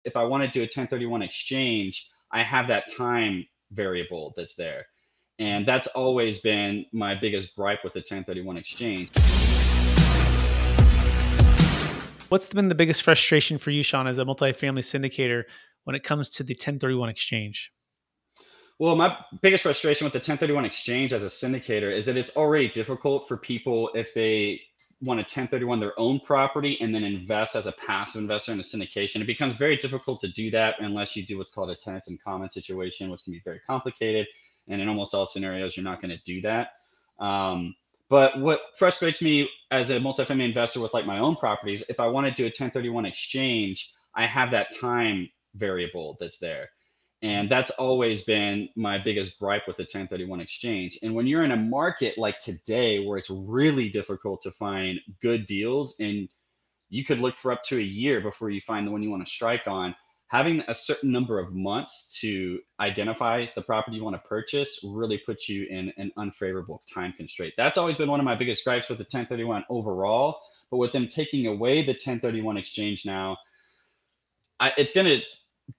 if I want to do a 1031 exchange, I have that time variable that's there. And that's always been my biggest gripe with the 1031 exchange. What's been the biggest frustration for you, Shawn, as a multifamily syndicator when it comes to the 1031 exchange? Well, my biggest frustration with the 1031 exchange as a syndicator is that it's already difficult for people if they want to 1031 their own property and then invest as a passive investor in a syndication. It becomes very difficult to do that unless you do what's called a tenants in common situation, which can be very complicated. And in almost all scenarios, you're not going to do that. But what frustrates me as a multifamily investor with like my own properties, if I want to do a 1031 exchange, I have that time variable that's there. And that's always been my biggest gripe with the 1031 exchange. And when you're in a market like today, where it's really difficult to find good deals and you could look for up to a year before you find the one you want to strike on, having a certain number of months to identify the property you want to purchase really puts you in an unfavorable time constraint. That's always been one of my biggest gripes with the 1031 overall. But with them taking away the 1031 exchange now, it's going to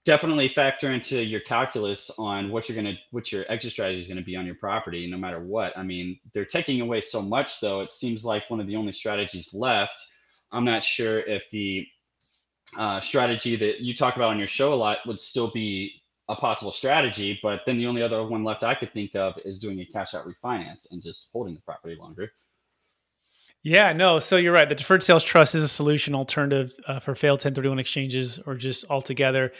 definitely factor into your calculus on what your exit strategy is going to be on your property, no matter what. I mean, they're taking away so much, though. It seems like one of the only strategies left. I'm not sure if the strategy that you talk about on your show a lot would still be a possible strategy, but then the only other one left I could think of is doing a cash out refinance and just holding the property longer. Yeah, no. So you're right. The deferred sales trust is a solution alternative for failed 1031 exchanges or just altogether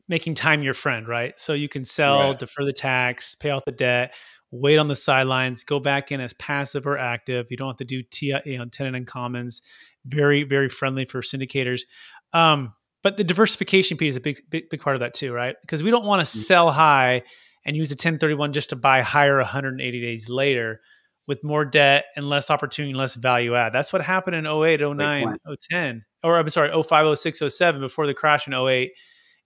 making time your friend, right? So you can sell, Right. defer the tax, pay off the debt, wait on the sidelines, go back in as passive or active. You don't have to do tenant in commons. Very, very friendly for syndicators. But the diversification piece is a big part of that too, right? Because we don't want to sell high and use a 1031 just to buy higher 180 days later with more debt and less opportunity and less value add. That's what happened in 08, 09, 010, or I'm sorry, 05, 06, 07 before the crash in 08,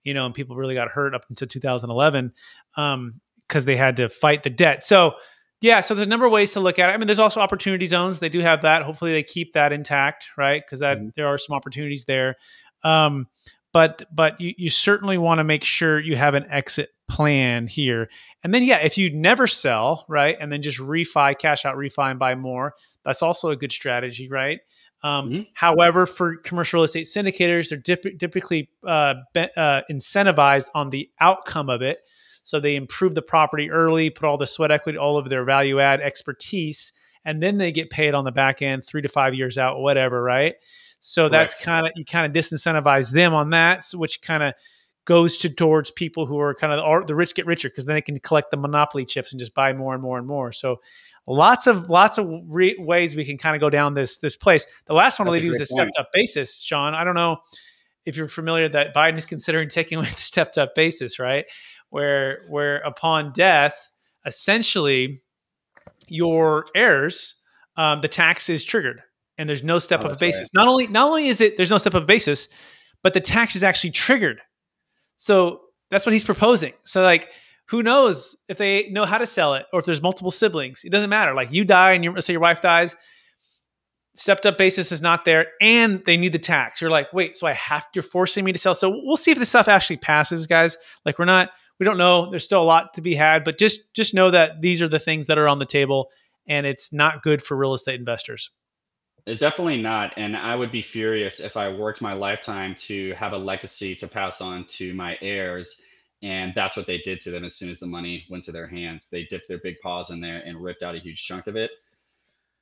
and people really got hurt up until 2011 because they had to fight the debt. So yeah, so there's a number of ways to look at it. I mean, there's also opportunity zones. They do have that. Hopefully they keep that intact, right? Because there are some opportunities there. But you certainly want to make sure you have an exit plan here. And then, yeah, if you never sell, right, and then just cash out refi and buy more, that's also a good strategy, right? However, for commercial real estate syndicators, they're typically incentivized on the outcome of it. So they improve the property early, put all the sweat equity, all of their value add expertise, and then they get paid on the back end 3 to 5 years out, whatever, right? So that's you kind of disincentivize them on that, which kind of goes towards people who are kind of the rich get richer because then they can collect the monopoly chips and just buy more and more and more. So lots of ways we can kind of go down this place. The last one I'll leave you is a stepped up basis, Shawn. I don't know if you're familiar that Biden is considering taking away the stepped up basis, right? Where upon death, essentially your heirs, the tax is triggered. And there's no step up basis. Right. Not only is it there's no step up basis, but the tax is actually triggered. So that's what he's proposing. So like, who knows if they know how to sell it or if there's multiple siblings? It doesn't matter. Like you die and let's say your wife dies, stepped up basis is not there, and they need the tax. You're like, wait, so you're forcing me to sell. So we'll see if this stuff actually passes, guys. Like we don't know. There's still a lot to be had, but just know that these are the things that are on the table, and it's not good for real estate investors. It's definitely not. And I would be furious if I worked my lifetime to have a legacy to pass on to my heirs. And that's what they did to them as soon as the money went to their hands. They dipped their big paws in there and ripped out a huge chunk of it.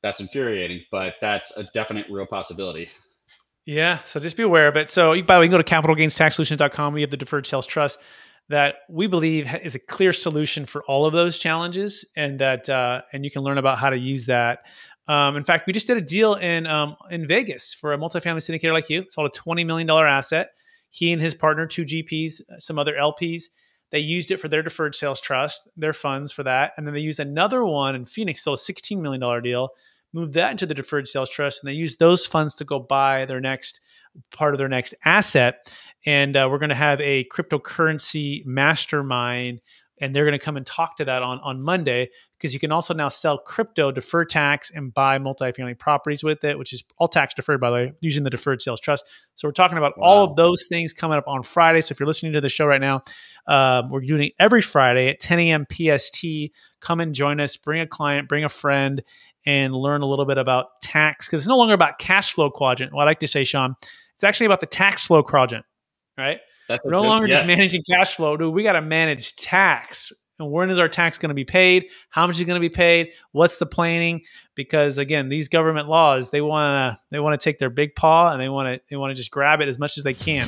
That's infuriating, but that's a definite real possibility. Yeah. So just be aware of it. So by the way, you can go to capitalgainstaxsolutions.com. We have the Deferred Sales Trust that we believe is a clear solution for all of those challenges. And and you can learn about how to use that. In fact, we just did a deal in Vegas for a multifamily syndicator like you. Sold a $20 million asset. He and his partner, 2 GPs, some other LPs, they used it for their deferred sales trust, their funds for that. And then they used another one in Phoenix, sold a $16 million deal, moved that into the deferred sales trust. And they used those funds to go buy their next part of their next asset. And we're going to have a cryptocurrency mastermind and they're going to come and talk to that on Monday, because you can also now sell crypto, defer tax, and buy multifamily properties with it, which is all tax deferred, by the way, using the Deferred Sales Trust. So we're talking about all of those things coming up on Friday. So if you're listening to the show right now, we're doing it every Friday at 10 a.m. PST. Come and join us, bring a client, bring a friend, and learn a little bit about tax, because it's no longer about cash flow quadrant. What I like to say, Shawn, it's actually about the tax flow quadrant, right? We're no longer just managing cash flow, dude. We got to manage tax. And when is our tax going to be paid? How much is going to be paid? What's the planning? Because again, these government laws, they want to take their big paw and they want to just grab it as much as they can.